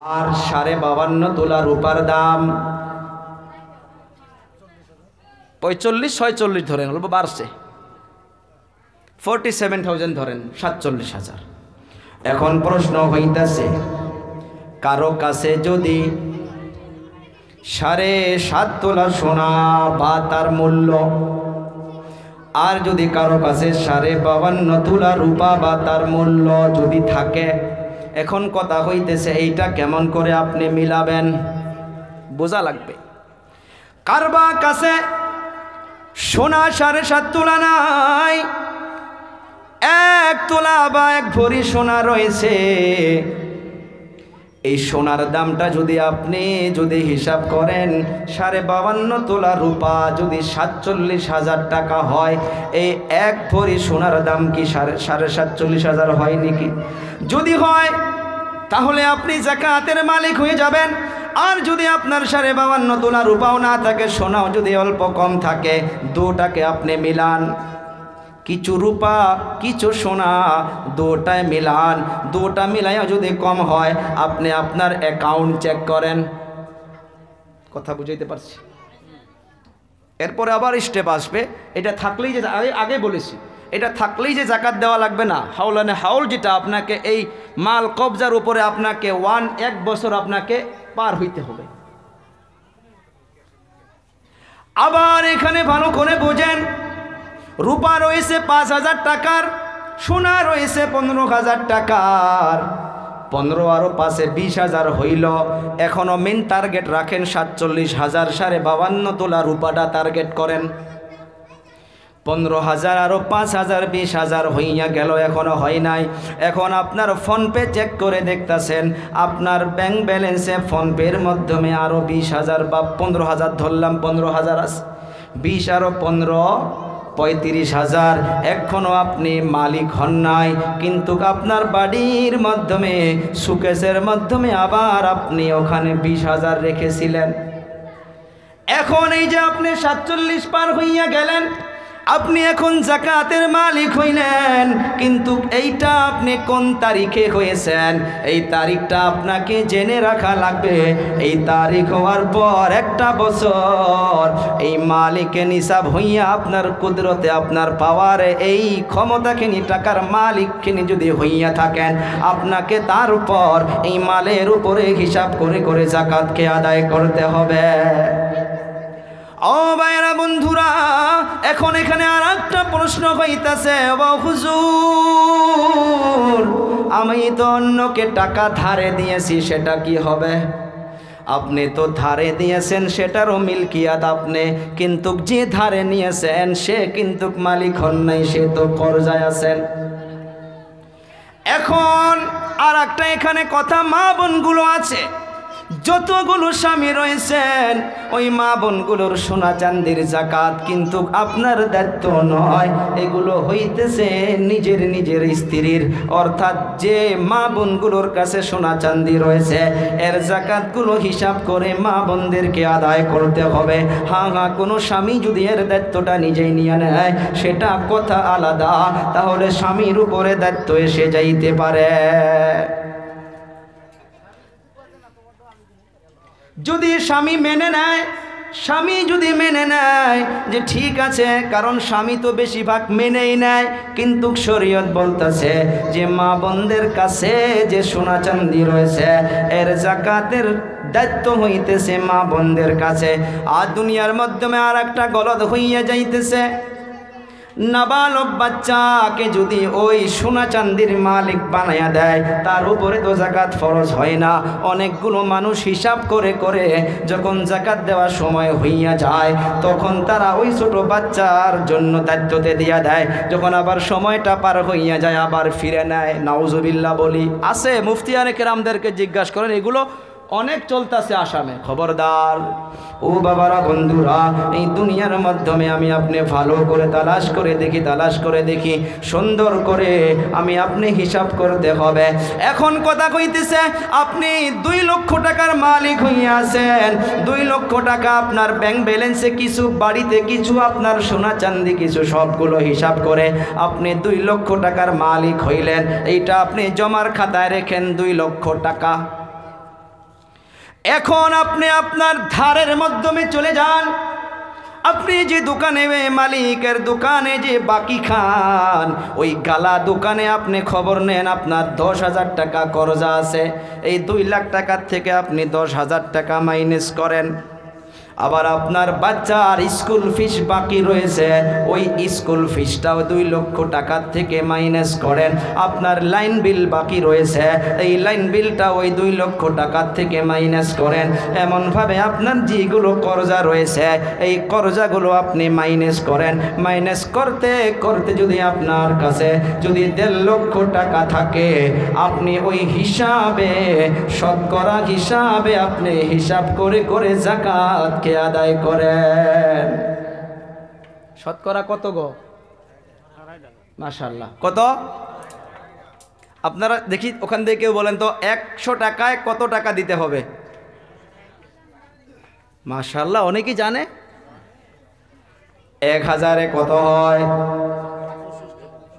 আর 52.5 তোলা রূপার দাম 45-46 ধরেন, অল্প বাড়ছে, 47,000 ধরেন, 47,000। এখন প্রশ্ন হইতাছে, কারো কাছে যদি 7.5 তোলা সোনা বা তার মূল্য, আর যদি কারো কাছে 52.5 তোলা রূপা বা তার মূল্য যদি থাকে, এখন কথা হইতেছে এইটা কেমন করে আপনি মিলাবেন, বোঝা লাগবে। কারবা কাছে সোনা 7.5 তোলা নাই, 1 তোলা বা 1 ভরি সোনা রয়েছে। এই সোনার দামটা যদি আপনি হিসাব করেন, 52.5 তোলা রূপা যদি 47,000 টাকা হয়, এই 1 ভরি সোনার দাম কি 47,000 হয় নাকি? যদি হয় তাহলে আপনি যাকাতের মালিক হয়ে যাবেন। আর যদি আপনার 52.5 তোলা রূপাও না থাকে, সোনাও যদি অল্প কম থাকে, দুটাকে আপনি মিলান, কিছু রূপা কিছু সোনা দুটায় মিলান, দুটা মিলাইয়া যদি কম হয়, আপনি আপনার অ্যাকাউন্ট চেক করেন। কথা বুঝাইতে পারছি? এরপরে আবার স্টেপ আসবে, এটা থাকলেই যে আগে বলেছি, এটা থাকলেই যে যাকাত দেওয়া লাগবে না। হাউলানে হাউল, যেটা আপনাকে এই মাল কবজার উপরে আপনাকে 1 বছর আপনাকে পার হইতে হবে। আবার এখানে ভালো করে বোঝেন, রূপা রয়েছে 5,000 টাকার, সোনা রয়েছে 15,000 টাকার, 15 আরো 5-এ 20,000 হইল। এখনো মেন টার্গেট রাখেন 47,000, 52.5 তোলা রূপাটা টার্গেট করেন। 15,000 আরো 5,000 20,000 হইয়া গেল, এখনো হয় নাই। এখন আপনার ফোনপে চেক করে দেখতেছেন, আপনার ব্যাংক ব্যালেন্সে ফোনপের মাধ্যমে আরো 20,000 বা 15,000 ধরলাম, 15,000 আছে, 20 আরো 15 35,000। এখনো আপনি মালিক হন নাই, কিন্তু আপনার বাড়ির মাধ্যমে সুকেশের মাধ্যমে আবার আপনি ওখানে 20,000 রেখেছিলেন। এখন এই যে আপনি 47 পার হইয়া গেলেন, আপনি এখন যাকাতের মালিক হইলেন, কিন্তু এইটা আপনি কোন তারিখে হয়েছেন, এই তারিখটা আপনাকে জেনে রাখা লাগবে। এই তারিখ হওয়ার পর 1 বছর এই মালিকে নিসাব হইয়া আপনার কুদরতে, আপনার পাওয়ারে, এই ক্ষমতাখিনি টাকার মালিকখিনি যদি হইয়া থাকেন, আপনাকে তারপর এই মালের উপরে হিসাব করে করে যাকাতকে আদায় করতে হবে। ও ভাইরা বন্ধুরা, এখন এখানে আর একটা প্রশ্ন হইতাছে, হুজুর আমি তো অন্যকে টাকা ধারে দিয়েছি, সেটা কি হবে? আপনি তো ধারে দিয়েছেন, সেটারও মিলকিয়াত আপনি, কিন্তু যে ধারে নিয়েছেন সে কিন্তু মালিক হন নাই, সে তো কর্জায় আছেন। এখন আর একটা এখানে কথা, মা বোনগুলো আছে, যতগুলো স্বামী রয়েছেন, ওই মা বোনগুলোর সোনা চান্দির যাকাত কিন্তু আপনার দায়িত্ব নয়, এগুলো হইতেছে নিজের স্ত্রীর। অর্থাৎ যে মা বোনগুলোর কাছে সোনা চান্দি রয়েছে, এর যাকাতগুলো হিসাব করে মা বোনদেরকে আদায় করতে হবে। হ্যাঁ, কোনো স্বামী যদি এর দায়িত্বটা নিজেই নিয়ে নেয়, সেটা কথা আলাদা, তাহলে স্বামীর উপরে দায়িত্ব এসে যাইতে পারে। যদি স্বামী মেনে নেয়, স্বামী যদি মেনে নেয় যে ঠিক আছে, কারণ স্বামী তো বেশিরভাগ মেনেই নেয়, কিন্তু শরীয়ত বলতেছে যে মা বোনদের কাছে যে সোনা চাঁদি রয়েছে, এর যাকাতের দায়িত্ব হইতেছে মা বোনদের কাছে। আর দুনিয়ার মাধ্যমে আর একটা গলদ হইয়া যাইতেছে, নাবালক বাচ্চাকে যদি ওই সোনা চান্দির মালিক বানায়া দেয়, তার উপরে তো যাকাত ফরজ হয় না। অনেকগুলো মানুষ হিসাব করে করে যখন যাকাত দেওয়ার সময় হইয়া যায়, তখন তারা ওই ছোট বাচ্চার জন্য দায়িত্বতে দিয়া দেয়, যখন আবার সময়টা পার হইয়া যায় আবার ফিরে নেয়। নাউজুবিল্লাহ বলি। আছে, মুফতিয়ানে কেরামদেরকে জিজ্ঞাসা করেন, এগুলো অনেক চলতেছে আসামে। খবরদার ও বাবারা, বন্ধুরা, এই দুনিয়ার মাধ্যমে আমি আপনি ভালো করে তালাশ করে দেখি, সুন্দর করে আমি আপনি হিসাব করতে হবে। এখন কথা কইতেছে, আপনি 2 লক্ষ টাকার মালিক হইয়া আছেন, 2 লক্ষ টাকা আপনার ব্যাংক ব্যালেন্সে কিছু, বাড়িতে কিছু, আপনার সোনা চাঁদি কিছু, সবগুলো হিসাব করে আপনি 2 লক্ষ টাকার মালিক হইলেন। এইটা আপনি জমার খাতায় রেখেন 2 লক্ষ টাকা। এখন আপনি আপনার ধারের মাধ্যমে চলে যান, আপনি যে দোকানে মালিকের দোকানে যে বাকি খান, ওই গালা দোকানে আপনি খবর নেন আপনার 10,000 টাকা কর্জা আছে, এই 2 লাখ টাকার থেকে আপনি 10,000 টাকা মাইনাস করেন। আবার আপনার বাচ্চার স্কুল ফিস বাকি রয়েছে, ওই স্কুল ফিসটাও 2 লক্ষ টাকার থেকে মাইনাস করেন। আপনার লাইন বিল বাকি রয়েছে, এই লাইন বিলটা ওই 2 লক্ষ টাকার থেকে মাইনাস করেন। এমনভাবে আপনার যেগুলো কর্জা রয়েছে এই কর্জাগুলো আপনি মাইনাস করেন। মাইনাস করতে করতে যদি আপনার কাছে যদি 1.5 লক্ষ টাকা থাকে, আপনি ওই হিসাবে শতকরা হিসাবে আপনি হিসাব করে করে যাকাত আদায় করেন। শতকরা কত গো? মাশাআল্লাহ। কত? আপনারা দেখি ওখান থেকে কেউ বলেন তো 100 টাকায় কত টাকা দিতে হবে? মাশাআল্লাহ, অনেকেই জানে। 1000-এ কত হয়?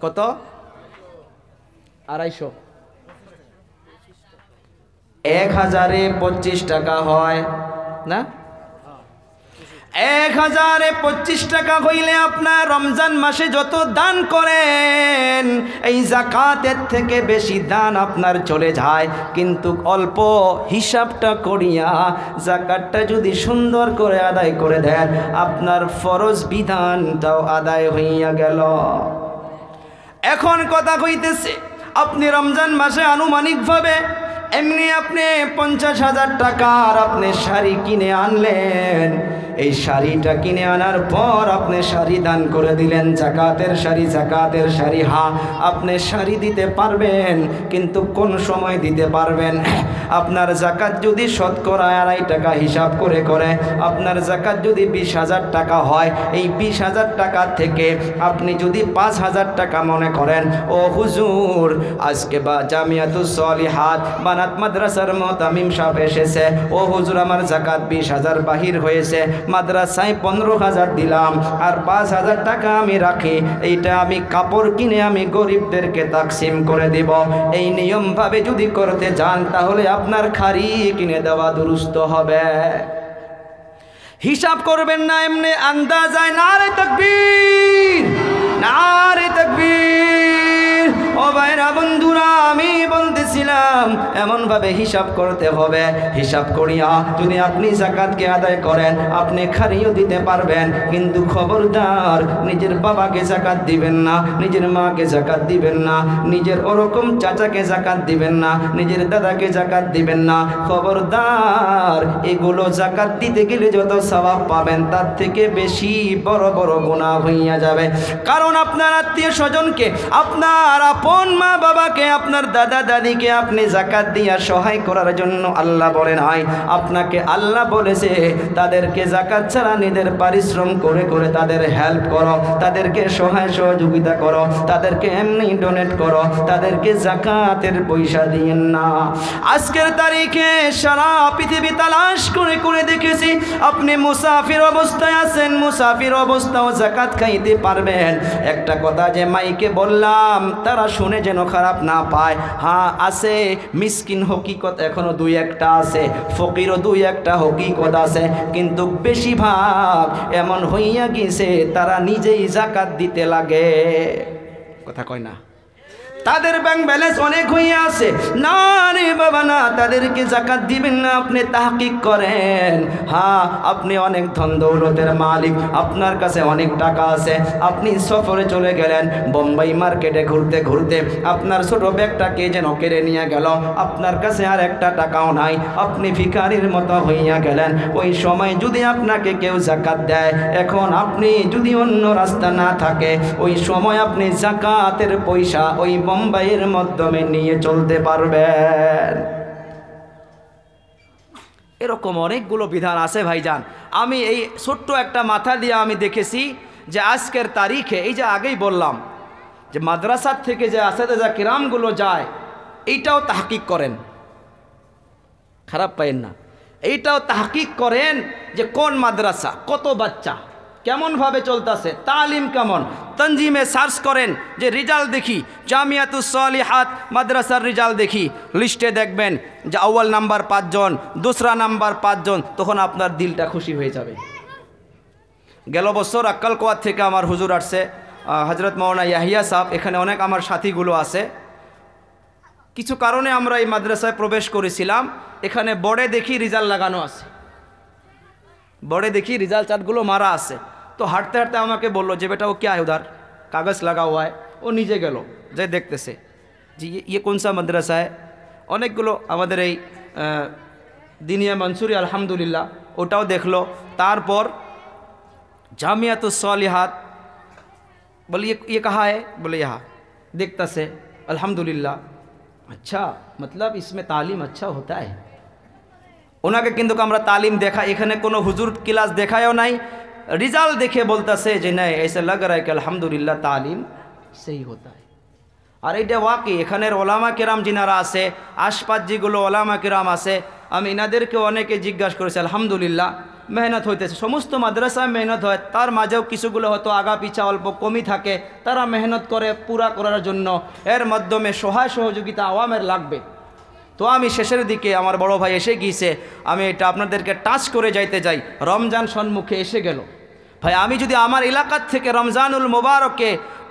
কত? 250। 1000-এ 25 টাকা হয় না? 1000-এ 25 টাকা হইলে আপনার রমজান মাসে যত দান করেন এই যাকাতের থেকে বেশি দান আপনার চলে যায়। কিন্তু অল্প হিসাবটা করিয়া যাকাতটা যদি সুন্দর করে আদায় করে দেন, আপনার ফরজ বিধানটাও আদায় হইয়া গেল। এখন কথা কইতেছে, আপনি রমজান মাসে আনুমানিকভাবে এমনি আপনি 50,000 টাকার আপনি শাড়ি কিনে আনলেন। এই শাড়িটা কিনে আনার পর আপনি শাড়ি দান করে দিলেন, যাকাতের শাড়ি, যাকাতের শাড়ি। হ্যাঁ, আপনি শাড়ি দিতে পারবেন, কিন্তু কোন সময় দিতে পারবেন? আপনার যাকাত যদি শতকরা 2.5 টাকা হিসাব করে করে আপনার যাকাত যদি 20,000 টাকা হয়, এই 20,000 টাকা থেকে আপনি যদি 5,000 টাকা মনে করেন, ও হুজুর আজকে বা জামিয়াতুস সলিহাত বানাত মাদ্রাসার মুতামিম সাহেব এসেছে, ও হুজুর আমার যাকাত 20,000 বাহির হয়েছে, মাদ্রাসায় 15,000 দিলাম, আর 5,000 টাকা আমি রাখি, এইটা আমি কাপড় কিনে আমি গরিবদেরকে তাকসিম করে দেব। এই নিয়মভাবে যদি করতে যান তাহলে আপনার খাড়ি কিনে দেওয়া দুরুস্ত হবে। হিসাব করবেন না এমনি আন্দাজায়। নারে তাকবীর, নারে তাকবীর। ও ভাইরা বন্ধুরা, আমি বলতেছিলাম এমনভাবে হিসাব করতে হবে। হিসাব করিয়া যদি আপনি যাকাতকে আদায় করেন, আপনি খারিও দিতে পারবেন, কিন্তু খবরদার নিজের বাবাকে যাকাত দিবেন না, নিজের মাকে যাকাত দিবেন না, নিজের ওরকম চাচাকে যাকাত দিবেন না, নিজের দাদাকে যাকাত দিবেন না। খবরদার, এগুলো যাকাত দিতে গেলে যত সওয়াব পাবেন তার থেকে বেশি বড় বড় গুনাহ হইয়া যাবে। কারণ আপনার আত্মীয় স্বজনকে, আপনার আপন মা বাবাকে, আপনার দাদা দাদিকে আপনি যাকাত দিয়া সহায় করার জন্য আল্লাহ বলেন হয়, আপনাকে আল্লাহ বলেছে তাদেরকে যাকাত ছাড়া নিজের পরিশ্রম করে করে তাদের হেল্প করো, তাদেরকে সহায় সহযোগিতা করো, তাদেরকে এমনি ডোনেট করো, তাদেরকে যাকাতের পয়সা দিয়েন না। আজকের তারিখে সারা পৃথিবী তালাশ করে করে দেখেছি, আপনি মুসাফির অবস্থায় আছেন, মুসাফির অবস্থাও যাকাত খাইতে পারবেন। একটা কথা যে মাইকে বললাম তারা শুনে যেন খারাপ না পায়, হ্যাঁ আছে মিসকিন হকিকত এখনো 2-1টা আছে, ফকিরও 2-1টা হকিকত আছে, কিন্তু বেশিরভাগ এমন হইয়া গিয়েছে তারা নিজেই যাকাত দিতে লাগে। কথা কয় না? তাদের ব্যাংক ব্যালেন্স অনেক হইয়া আছে, না রে বাবা না, তাদেরকে যাকাত দিবেন না। আপনি তাহকিক করেন, হ্যাঁ আপনি অনেক ধন দৌলতের মালিক, আপনার কাছে অনেক টাকা আছে, আপনি সফরে চলে গেলেন, বোম্বাই মার্কেটে ঘুরতে ঘুরতে আপনার ছোট ব্যাগটা কে যেন কেড়ে নিয়ে গেল, আপনার কাছে আর একটা টাকাও নাই, আপনি ভিখারির মতো হইয়া গেলেন। ওই সময় যদি আপনাকে কেউ যাকাত দেয়, এখন আপনি যদি অন্য রাস্তা না থাকে, ওই সময় আপনি যাকাতের পয়সা ওই বোম্বাইয়ের মাধ্যমে নিয়ে চলতে পারবেন। এরকম অনেকগুলো বিধান আছে ভাইজান। আমি এই ছোট্ট একটা মাথা দিয়ে আমি দেখেছি যে আজকের তারিখে, এই যে আগেই বললাম যে মাদ্রাসার থেকে যে আসাদেজা কিরামগুলো যায়, এইটাও তাহকিক করেন, খারাপ পাইন না, এইটাও তাহকিক করেন যে কোন মাদ্রাসা, কত বাচ্চা, কেমনভাবে চলতেছে, তালিম কেমন, তঞ্জিমে সার্চ করেন যে রেজাল্ট দেখি, জামিয়াতুস সলিহাত মাদ্রাসার রেজাল্ট দেখি, লিস্টে দেখবেন যে আউয়াল নাম্বার 5 জন, দোসরা নাম্বার 5 জন, তখন আপনার দিলটা খুশি হয়ে যাবে। গেল বছর আক্কালকোয়া থেকে আমার হুজুর আসছে, হজরত মাওলানা ইয়াহিয়া সাহেব, এখানে অনেক আমার সাথীগুলো আছে। কিছু কারণে আমরা এই মাদ্রাসায় প্রবেশ করেছিলাম। এখানে বোর্ডে দেখি রেজাল্ট লাগানো আছে, বোর্ডে দেখি রেজাল্ট চার্টগুলো মারা আছে। তো হাঁটতে হাঁটতে আমাকে বললো যে বেটা ও ক্যা है उधर কাগজ লাগা हुआ है। ও নিজে গেল, যে দেখতেছে যে ইয়ে কোন সা মাদ্রাসা है। অনেকগুলো আমাদের এই দিনিয়া মনসুরি আলহামদুলিল্লাহ ওটাও দেখলো। তারপর জামিয়াতুস সলিহাত, বলি ये कहाँ है, बोले यहाँ। देखता से अल्हम्दुलिल्लाह, अच्छा मतलब इसमें तालीम अच्छा होता है। ওনাকে কিন্তু আমরা তালিম দেখা, এখানে কোনো হুজুর ক্লাস দেখায়ও নাই, রিজাল্ট দেখে বলতেছে যে না ऐसा लग रहा है कि अल्हम्दुलिल्लाह तालीम सही होता है। আর এইটা ওয়াকি এখানের ওলামা কেরাম যিনারা আছে, আশপাশ যেগুলো ওলামা কেরাম আছে, আমি এনাদেরকে অনেকে জিজ্ঞাসা করেছি, আলহামদুলিল্লাহ মেহনত হইতেছে। সমস্ত মাদ্রাসায় মেহনত হয়, তার মাঝেও কিছুগুলো হয়তো আগা পিছা অল্প কমই থাকে, তারা মেহনত করে পুরা করার জন্য। এর মাধ্যমে সহায় সহযোগিতা আওয়ামের লাগবে। তো আমি শেষের দিকে আমার বড় ভাই এসে গিয়েছে, আমি এটা আপনাদেরকে টাচ করে যাইতে যাই। রমজান সম্মুখে এসে গেল। ভাই আমি যদি আমার এলাকার থেকে রমজানুল মোবারকে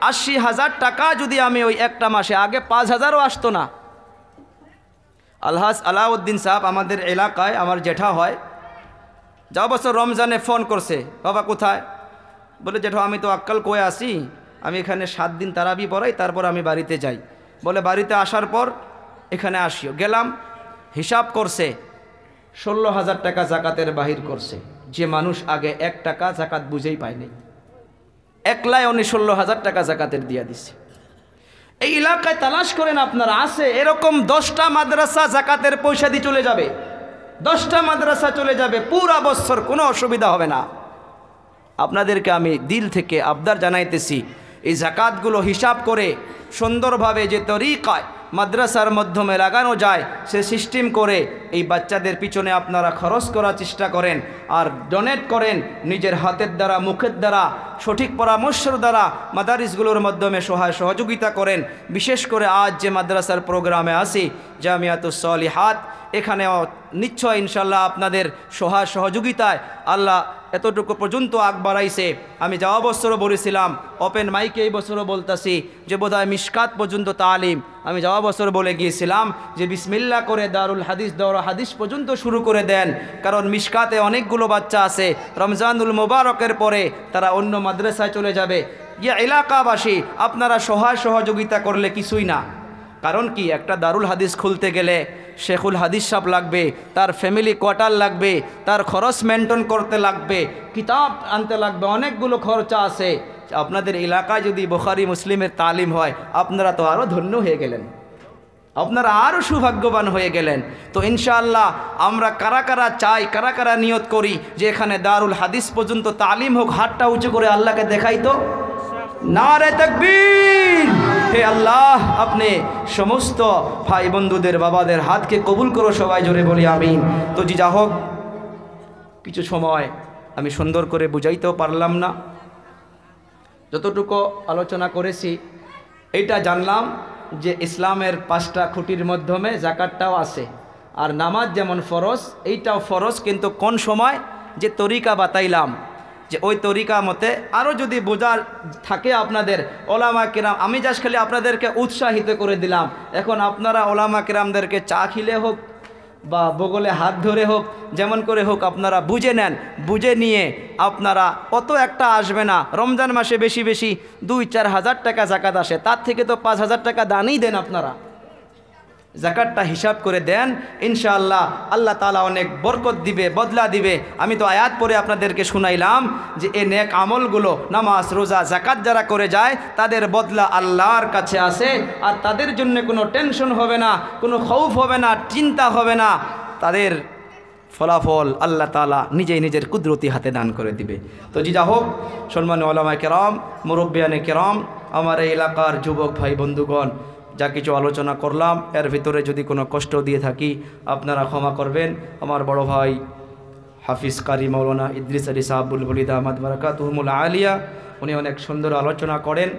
80,000 টাকা যদি আমি ওই একটা মাসে, আগে 5,000ও আসতো না। আলহাজ আলাউদ্দিন সাহেব আমাদের এলাকায় আমার জেঠা হয়, যাও বছর রমজানে ফোন করছে, বাবা কোথায়, বলে জেঠা আমি তো আক্কালকোয়া আসি, আমি এখানে 7 দিন তারাবি পড়াই, তারপর আমি বাড়িতে যাই। বলে বাড়িতে আসার পর এখানে আসিও। গেলাম, হিসাব করছে 16,000 টাকা জাকাতের বাহির করছে। যে মানুষ আগে 1 টাকা জাকাত বুঝেই পায়নি, একলাই উনি 16,000 টাকা জাকাতের দিয়া দিছে। এই এলাকায় তালাশ করেন আপনারা, আছে এরকম 10টা মাদ্রাসা জাকাতের পয়সা দিয়ে চলে যাবে, 10টা মাদ্রাসা চলে যাবে পুরা বছর, কোনো অসুবিধা হবে না। আপনাদেরকে আমি দিল থেকে আবদার জানাইতেছি, এই জাকাতগুলো হিসাব করে সুন্দরভাবে যে তরিকায় মাদ্রাসার মাধ্যমে লাগানো যায় সে সিস্টেম করে এই বাচ্চাদের পিছনে আপনারা খরচ করার চেষ্টা করেন, আর ডোনেট করেন নিজের হাতের দ্বারা, মুখের দ্বারা, সঠিক পরামর্শের দ্বারা মাদারিসগুলোর মাধ্যমে সহায় সহযোগিতা করেন। বিশেষ করে আজ যে মাদ্রাসার প্রোগ্রামে আসি জামিয়াতুস সলিহাত, এখানেও নিশ্চয় ইনশাল্লাহ আপনাদের সহায় সহযোগিতায় আল্লাহ এতটুকু পর্যন্ত আগ বাড়াইছে। আমি যাওয়া বছরও বলেছিলাম, ওপেন মাইকে এই বছরও বলতেছি যে বোধহয় মিশকাত পর্যন্ত তালিম, আমি যাওয়া বছর বলে গিয়েছিলাম যে বিসমিল্লাহ করে দারুল হাদিস দৌরা হাদিস পর্যন্ত শুরু করে দেন, কারণ মিশকাতে অনেকগুলো বাচ্চা আছে, রমজানুল মোবারকের পরে তারা অন্য মাদ্রাসায় চলে যাবে। ইয়া এলাকাবাসী আপনারা সহায় সহযোগিতা করলে কিছুই না, কারণ কি একটা দারুল হাদিস খুলতে গেলে শেখুল হাদিস সাহেব লাগবে, তার ফ্যামিলি কোয়ার্টার লাগবে, তার খরচ মেনটেন করতে লাগবে, কিতাব আনতে লাগবে, অনেকগুলো খরচা আছে। আপনাদের এলাকায় যদি বুখারী মুসলিমের তালিম হয় আপনারা তো আরও ধন্য হয়ে গেলেন, আপনারা আরও সৌভাগ্যবান হয়ে গেলেন। তো ইনশাআল্লাহ আমরা কারা কারা চাই, কারা কারা নিয়ত করি যে এখানে দারুল হাদিস পর্যন্ত তালিম হোক, হাতটা উঁচু করে আল্লাহকে দেখাই তো, নারে তাকবীর। হে আল্লাহ, আপনি সমস্ত ভাই বন্ধুদের বাবাদের হাতকে কবুল করো, সবাই জোরে বলি আমিন। তো জি যা হোক, কিছু সময় আমি সুন্দর করে বুঝাইতেও পারলাম না, যতটুকু আলোচনা করেছি এইটা জানলাম যে ইসলামের 5টা খুঁটির মাধ্যমে জাকাতটাও আছে, আর নামাজ যেমন ফরজ এইটাও ফরজ, কিন্তু কোন সময় যে তরিকা বাতাইলাম যে ওই তরিকা মতে আরও যদি বোঝার থাকে আপনাদের ওলামা কিরাম, আমি জাস্ট খালি আপনাদেরকে উৎসাহিত করে দিলাম। এখন আপনারা ওলামা কিরামদেরকে চা খিলে হোক বা বগলে হাত ধরে হোক, যেমন করে হোক আপনারা বুঝে নেন, বুঝে নিয়ে আপনারা অত একটা আসবে না। রমজান মাসে বেশি বেশি 2-4 হাজার টাকা জাকাত আসে, তার থেকে তো 5,000 টাকা দানই দেন আপনারা, জাকাতটা হিসাব করে দেন, ইনশাআল্লাহ আল্লাহ তাআলা অনেক বরকত দিবে, বদলা দিবে। আমি তো আয়াত পড়ে আপনাদেরকে শুনাইলাম যে এই নেক আমলগুলো নামাজ রোজা জাকাত যারা করে যায় তাদের বদলা আল্লাহর কাছে আছে, আর তাদের জন্য কোনো টেনশন হবে না, কোনো খৌফ হবে না, চিন্তা হবে না, তাদের ফলাফল আল্লাহ তাআলা নিজেই নিজের কুদরতি হাতে দান করে দিবে। তো জি যা হোক, সম্মানীয় ওলামায়ে কেরাম, মুরব্বিয়ানে কেরাম, আমার এই এলাকার যুবক ভাই বন্ধুগণ, যা কিছু আলোচনা করলাম এর ভিতরে যদি কোনো কষ্ট দিয়ে থাকি আপনারা ক্ষমা করবেন। আমার বড় ভাই হাফিজ কারি মৌলানা ইদ্রিস আলী সাহাবুল বলিদ আহমদ বারাকাতুহুমুল আলিয়া, উনি অনেক সুন্দর আলোচনা করেন।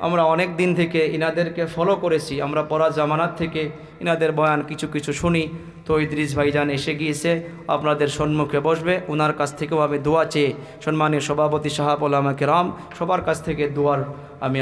আমরা অনেক দিন থেকে ইনাদেরকে ফলো করেছি, আমরা পড়া জামানাত থেকে ইনাদের বয়ান কিছু কিছু শুনি। তো ইদ্রিস ভাইজান এসে গিয়েছে, আপনাদের সম্মুখে বসবে। ওনার কাছ থেকেও আমি দোয়া চেয়ে সম্মানীয় সভাপতি সাহাব ওলামা কেরাম সবার কাছ থেকে দোয়ার আমি